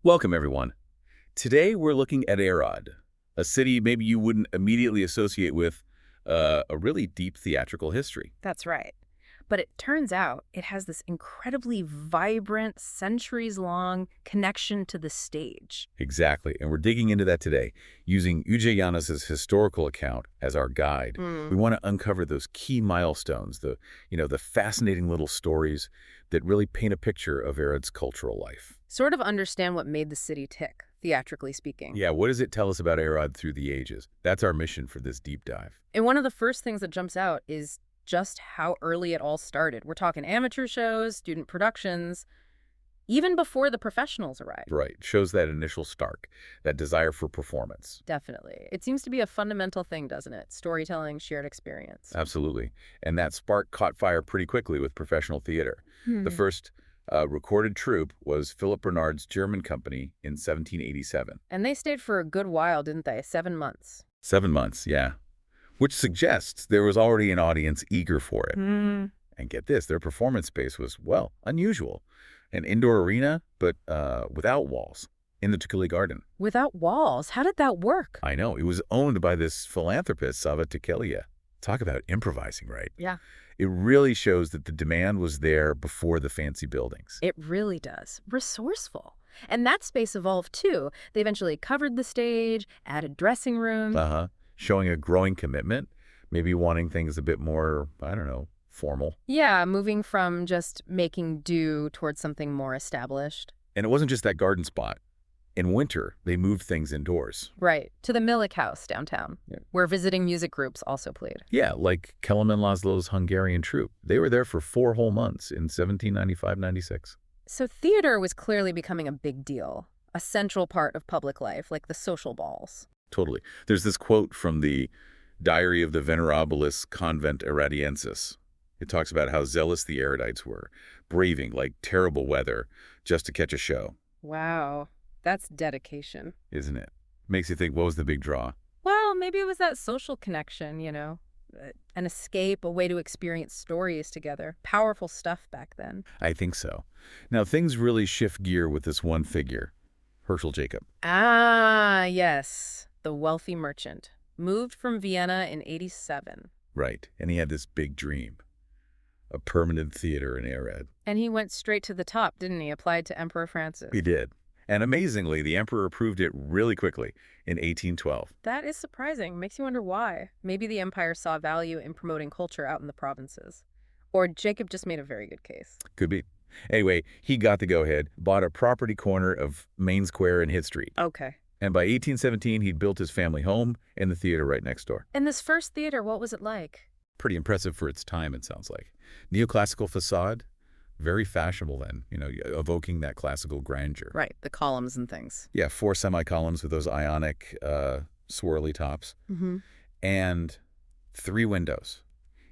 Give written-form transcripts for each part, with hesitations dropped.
Welcome, everyone. Today, we're looking at Arad, a city maybe you wouldn't immediately associate with a really deep theatrical history. That's right. But it turns out it has this incredibly vibrant, centuries-long connection to the stage. Exactly, and we're digging into that today, using Ujjayanas's historical account as our guide. Hmm. We want to uncover those key milestones, the fascinating little stories that really paint a picture of Arad's cultural life. Sort of understand what made the city tick, theatrically speaking. Yeah, what does it tell us about Arad through the ages? That's our mission for this deep dive. And one of the first things that jumps out is just how early it all started. We're talking amateur shows, student productions, even before the professionals arrived. Right, shows that initial spark, that desire for performance. Definitely. It seems to be a fundamental thing, doesn't it? Storytelling, shared experience. Absolutely. And that spark caught fire pretty quickly with professional theater. The first recorded troupe was Philip Bernard's German company in 1787. And they stayed for a good while, didn't they? 7 months. 7 months, yeah. Which suggests there was already an audience eager for it. Hmm. And get this, their performance space was, well, unusual. An indoor arena, but without walls, in the Tukuli Garden. Without walls. How did that work? I know, it was owned by this philanthropist, Sava Tekelia. Talk about improvising, right? Yeah. It really shows that the demand was there before the fancy buildings. It really does. Resourceful. And that space evolved too. They eventually covered the stage, added dressing rooms. Uh-huh. Showing a growing commitment, maybe wanting things a bit more, I don't know, formal. Yeah, moving from just making do towards something more established. And it wasn't just that garden spot. In winter, they moved things indoors. Right. To the Milik House downtown, Yeah. where visiting music groups also played. Yeah, like Kelemen Laszlo's Hungarian troupe. They were there for 4 whole months in 1795-96. So theater was clearly becoming a big deal, a central part of public life, like the social balls. Totally. There's this quote from the Diary of the Venerabilis Convent Aradiensis. It talks about how zealous the erudites were, braving like terrible weather just to catch a show, Wow. That's dedication. isn't it? Makes you think, what was the big draw? Well, maybe it was that social connection, an escape, a way to experience stories together. Powerful stuff back then. I think so. Now, things really shift gear with this one figure, Herschel Jacob. Ah, yes. The wealthy merchant. Moved from Vienna in 87. Right, and he had this big dream, a permanent theater in Arad. And he went straight to the top, didn't he? Applied to Emperor Francis. He did. And amazingly, the emperor approved it really quickly in 1812. That is surprising. Makes you wonder why. Maybe the empire saw value in promoting culture out in the provinces. Or Jacob just made a very good case. Could be. Anyway, he got the go-ahead, bought a property corner of Main Square and Hit Street. Okay. And by 1817, he'd built his family home and the theater right next door. And this first theater, what was it like? Pretty impressive for its time, it sounds like. Neoclassical facade, very fashionable then, evoking that classical grandeur. Right, the columns and things. Yeah, 4 semi-columns with those ionic, swirly tops. Mm-hmm. And 3 windows.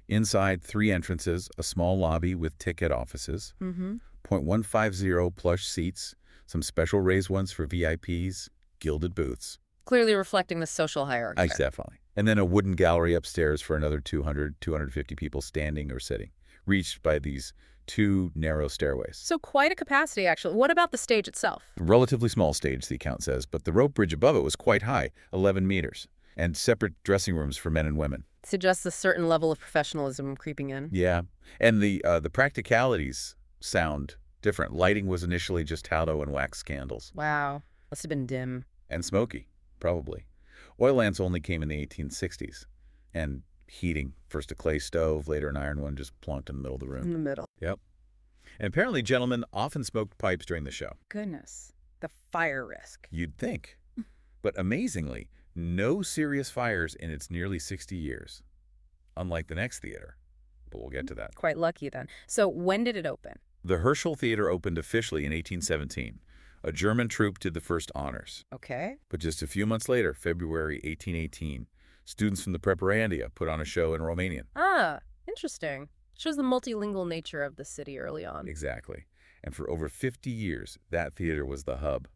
Inside, 3 entrances, a small lobby with ticket offices, Mm-hmm. .150 plush seats, some special raised ones for VIPs, gilded booths. Clearly reflecting the social hierarchy. Definitely. And then a wooden gallery upstairs for another 200, 250 people standing or sitting, reached by these 2 narrow stairways. So quite a capacity, actually. What about the stage itself? Relatively small stage, the account says, but the rope bridge above it was quite high, 11 meters, and separate dressing rooms for men and women. Suggests a certain level of professionalism creeping in. Yeah, and the practicalities sound different. Lighting was initially just tallow and wax candles. Wow. Must have been dim. And smoky, probably. Oil lamps only came in the 1860s. And heating, first a clay stove, later an iron one, just plonked in the middle of the In room. the middle. Yep. And apparently gentlemen often smoked pipes during the show. Goodness. The fire risk. You'd think. But amazingly, no serious fires in its nearly 60 years. Unlike the next theater. But we'll get to that. Quite lucky then. So when did it open? The Herschel Theater opened officially in 1817. A German troupe did the first honors. Okay. But just a few months later, February 1818, students from the Preparandia put on a show in Romanian. Ah, interesting. Shows the multilingual nature of the city early on. Exactly. And for over 50 years, that theater was the hub.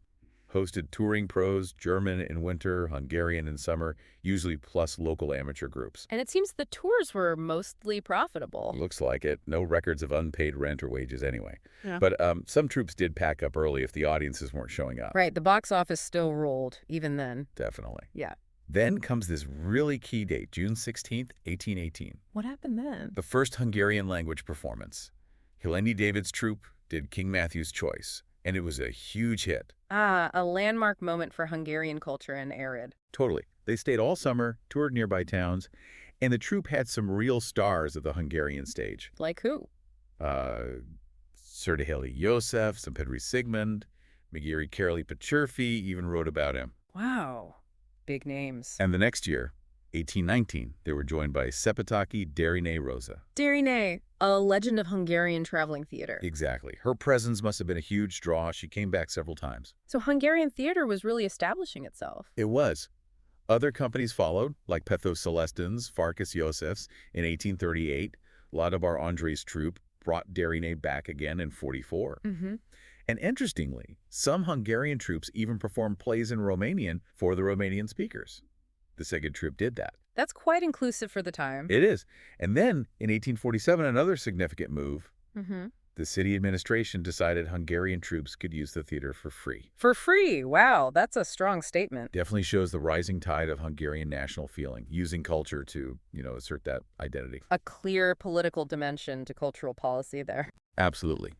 hosted touring pros, German in winter, Hungarian in summer, usually plus local amateur groups. And it seems the tours were mostly profitable. Looks like it. No records of unpaid rent or wages anyway. Yeah. But some troops did pack up early if the audiences weren't showing up. Right, the box office still rolled, even then. Definitely. Yeah. Then comes this really key date, June 16th, 1818. What happened then? The first Hungarian language performance. Helene David's troupe did King Matthew's Choice, and it was a huge hit. Ah, a landmark moment for Hungarian culture in Arad. Totally. They stayed all summer, toured nearby towns, and the troupe had some real stars of the Hungarian stage. Like who? Szerdehely József, Szentpetri Sigmund, Megéri Kereli Pecsérfi even wrote about him. Wow. Big names. And the next year, 1819, they were joined by Szepetaki Deriné Rosa. Deriné, a legend of Hungarian traveling theater. Exactly. Her presence must have been a huge draw. She came back several times. So Hungarian theater was really establishing itself. It was. Other companies followed, like Pethos Celestins, Farkas Józsefs in 1838. Ladabar André's troupe brought Deriné back again in 44. And interestingly, some Hungarian troupes even performed plays in Romanian for the Romanian speakers. The Szeged troupe did that. That's quite inclusive for the time. It is. And then, in 1847, another significant move. Mm-hmm. The city administration decided Hungarian troops could use the theater for free. For free. Wow, that's a strong statement. Definitely shows the rising tide of Hungarian national feeling, using culture to, assert that identity. A clear political dimension to cultural policy there. Absolutely.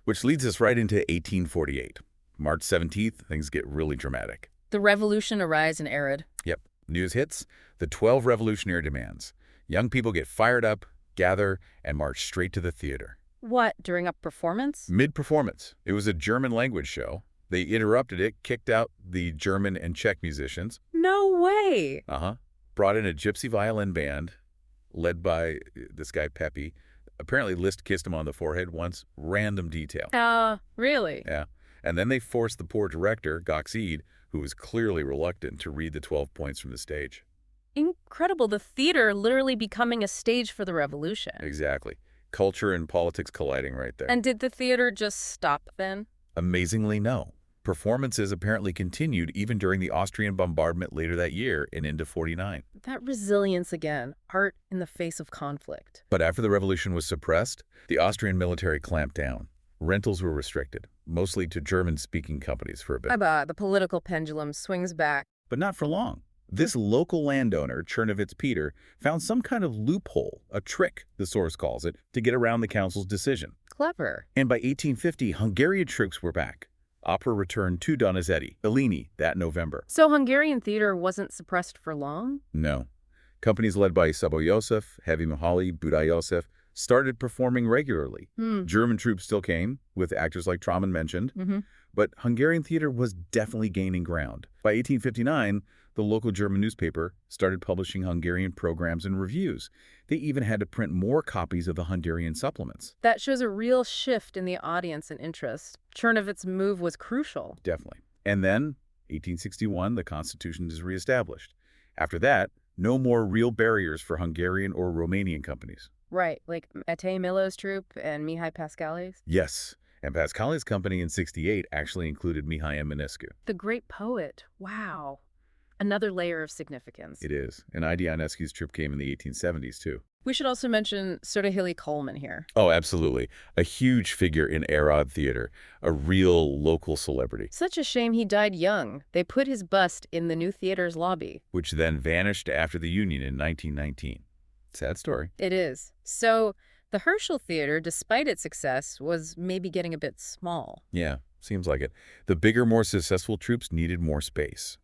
Which leads us right into 1848. March 17th, things get really dramatic. The revolution arrives in Arad. Yep. News hits, the 12 revolutionary demands. Young people get fired up, gather, and march straight to the theater. What, during a performance? Mid-performance. It was a German language show. They interrupted it, kicked out the German and Czech musicians. No way! Brought in a gypsy violin band, led by this guy Pepe. Apparently Liszt kissed him on the forehead once. Random detail. Really? Yeah. And then they forced the poor director, Goxide, who was clearly reluctant to read the 12 points from the stage. Incredible. The theater literally becoming a stage for the revolution. Exactly. Culture and politics colliding right there. And did the theater just stop then? Amazingly, no. Performances apparently continued even during the Austrian bombardment later that year and into 49. That resilience again, art in the face of conflict. But after the revolution was suppressed, the Austrian military clamped down. Rentals were restricted, mostly to German-speaking companies for a bit. The political pendulum swings back. But not for long. This local landowner, Chernovitz Peter, found some kind of loophole, a trick, the source calls it, to get around the council's decision. Clever. And by 1850, Hungarian troops were back. Opera returned to Donizetti, Bellini, that November. So Hungarian theater wasn't suppressed for long? No. Companies led by Szabó József, Heavy Mihaly, Budai József started performing regularly. German troops still came, with actors like Trauman mentioned, but Hungarian theater was definitely gaining ground. By 1859, the local German newspaper started publishing Hungarian programs and reviews. They even had to print more copies of the Hungarian supplements. That shows a real shift in the audience and interest. Chernovitz's move was crucial. Definitely. And then, 1861, the Constitution is reestablished. After that, no more real barriers for Hungarian or Romanian companies. Right, like Mete Milo's troupe and Mihai Pascale's? Yes, and Pascale's company in 68 actually included Mihai Eminescu. The great poet. Wow. Another layer of significance. It is. And I.D. Ionescu's troupe came in the 1870s, too. We should also mention Szerdehely Coleman here. Oh, absolutely. A huge figure in Arad theater, a real local celebrity. Such a shame he died young. They put his bust in the new theater's lobby. Which then vanished after the Union in 1919. Sad story. It is. So the Herschel Theater, despite its success, was maybe getting a bit small. Yeah, seems like it. The bigger, more successful troops needed more space.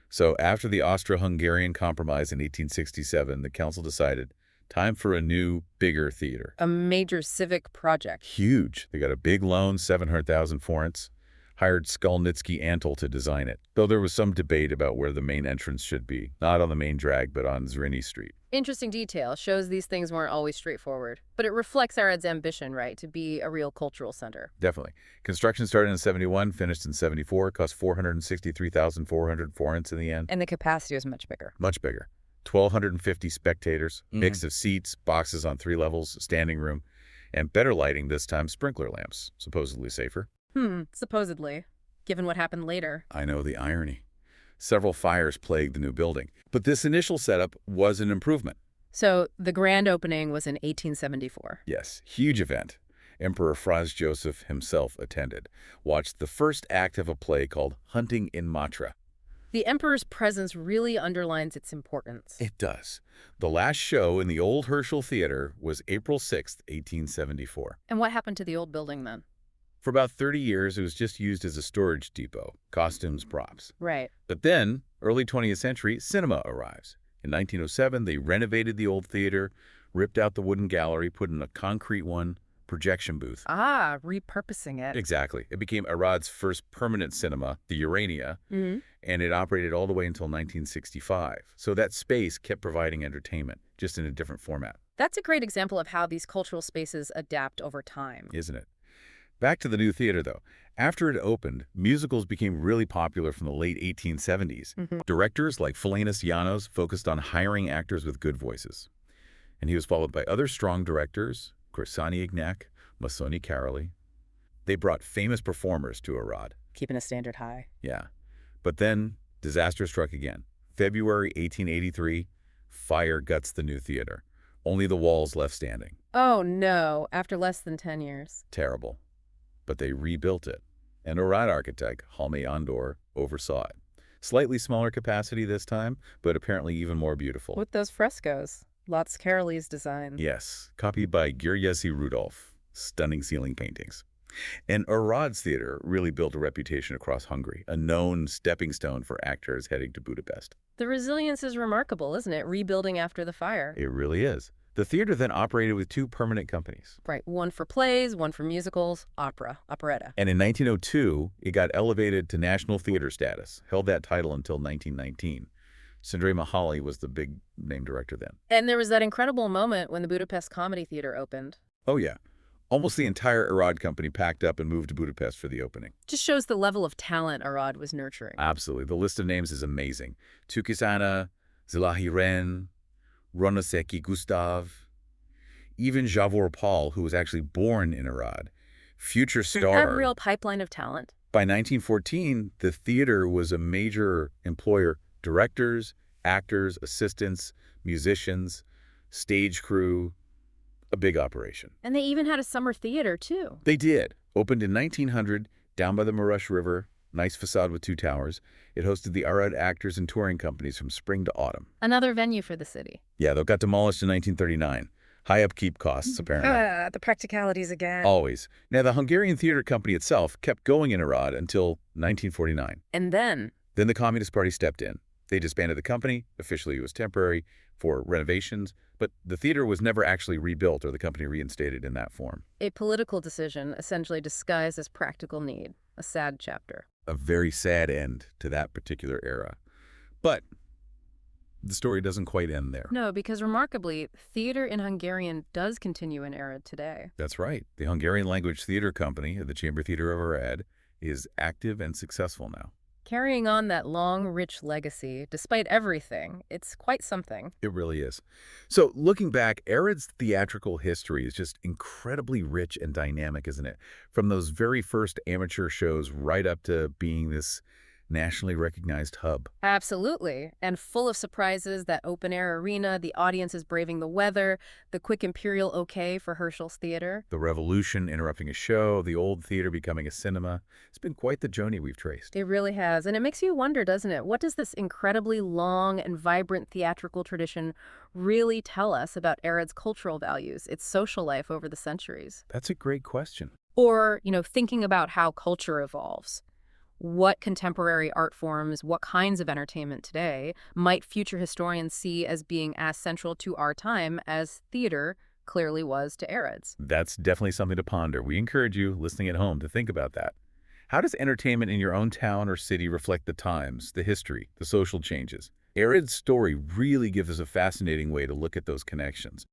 So after the Austro-Hungarian Compromise in 1867, the council decided, time for a new, bigger theater. A major civic project. Huge. They got a big loan, 700,000 forints, hired Skolnitsky Antle to design it, though there was some debate about where the main entrance should be, not on the main drag, but on Zrinyi Street. Interesting detail. Shows these things weren't always straightforward. But it reflects Arad's ambition, right, to be a real cultural center. Definitely. Construction started in 71, finished in 74, cost 463,400 forints in the end. And the capacity was much bigger. Much bigger. 1,250 spectators, mix of seats, boxes on 3 levels, standing room, and better lighting this time, sprinkler lamps, supposedly safer. Supposedly. given what happened later. I know the irony. Several fires plagued the new building, but this initial setup was an improvement. So the grand opening was in 1874. Yes, huge event. Emperor Franz Joseph himself attended, watched the first act of a play called Hunting in Matra. The emperor's presence really underlines its importance. It does. The last show in the old Herschel Theater was April 6th, 1874. And what happened to the old building then? For about 30 years, it was just used as a storage depot, costumes, props. Right. But then, early 20th century, cinema arrives. In 1907, they renovated the old theater, ripped out the wooden gallery, put in a concrete one, projection booth. Ah, repurposing it. Exactly. It became Arad's first permanent cinema, the Urania, and it operated all the way until 1965. So that space kept providing entertainment, just in a different format. That's a great example of how these cultural spaces adapt over time. Isn't it? Back to the new theater, though. After it opened, musicals became really popular from the late 1870s. Directors like Felanus Janos focused on hiring actors with good voices. And he was followed by other strong directors, Corsani Ignac, Masoni Karoli. They brought famous performers to Arad. Keeping a standard high. Yeah. But then, disaster struck again. February 1883, fire guts the new theater. Only the walls left standing. Oh no, after less than 10 years. Terrible. But they rebuilt it. An Arad architect, Halme Andor, oversaw it. Slightly smaller capacity this time, but apparently even more beautiful. With those frescoes. Lots Karoli's design. Yes, copied by Györgyi Rudolph. Stunning ceiling paintings. And Arad's theater really built a reputation across Hungary, a known stepping stone for actors heading to Budapest. The resilience is remarkable, isn't it? Rebuilding after the fire. It really is. The theater then operated with two permanent companies. Right, one for plays, one for musicals, operetta. And in 1902, it got elevated to national theater status, held that title until 1919. Sindre Mahali was the big name director then. And there was that incredible moment when the Budapest Comedy Theater opened. Oh yeah. Almost the entire Arad company packed up and moved to Budapest for the opening. Just shows the level of talent Arad was nurturing. Absolutely. The list of names is amazing. Tukisana, Zilahi Ren, Ronoseki Gustav, even Javor Paul, who was actually born in Arad. Future star. A real pipeline of talent. By 1914, the theater was a major employer. Directors, actors, assistants, musicians, stage crew, a big operation. And they even had a summer theater, too. They did. Opened in 1900, down by the Marush River, nice facade with 2 towers. It hosted the Arad actors and touring companies from spring to autumn. Another venue for the city. Yeah, they got demolished in 1939. High upkeep costs, apparently. The practicalities again. Always. Now, the Hungarian theater company itself kept going in Arad until 1949. And then? Then the Communist Party stepped in. They disbanded the company. Officially, it was temporary for renovations, but the theater was never actually rebuilt or the company reinstated in that form. A political decision essentially disguised as practical need. A sad chapter. A very sad end to that particular era. But the story doesn't quite end there. No, because remarkably, theater in Hungarian does continue in Arad today. That's right. The Hungarian language theater company at the Chamber Theater of Arad is active and successful now. Carrying on that long, rich legacy, despite everything, it's quite something. It really is. So looking back, Arad's theatrical history is just incredibly rich and dynamic, isn't it? From those very first amateur shows right up to being this nationally recognized hub. Absolutely. And full of surprises, that open-air arena, the audience is braving the weather, the quick imperial okay for Herschel's theater. The revolution interrupting a show, the old theater becoming a cinema. It's been quite the journey we've traced. It really has. And it makes you wonder, doesn't it? What does this incredibly long and vibrant theatrical tradition really tell us about Arad's cultural values, its social life over the centuries? That's a great question. Or, thinking about how culture evolves. What contemporary art forms, what kinds of entertainment today might future historians see as being as central to our time as theater clearly was to Arad's? That's definitely something to ponder. We encourage you, listening at home, to think about that. How does entertainment in your own town or city reflect the times, the history, the social changes? Arad's story really gives us a fascinating way to look at those connections.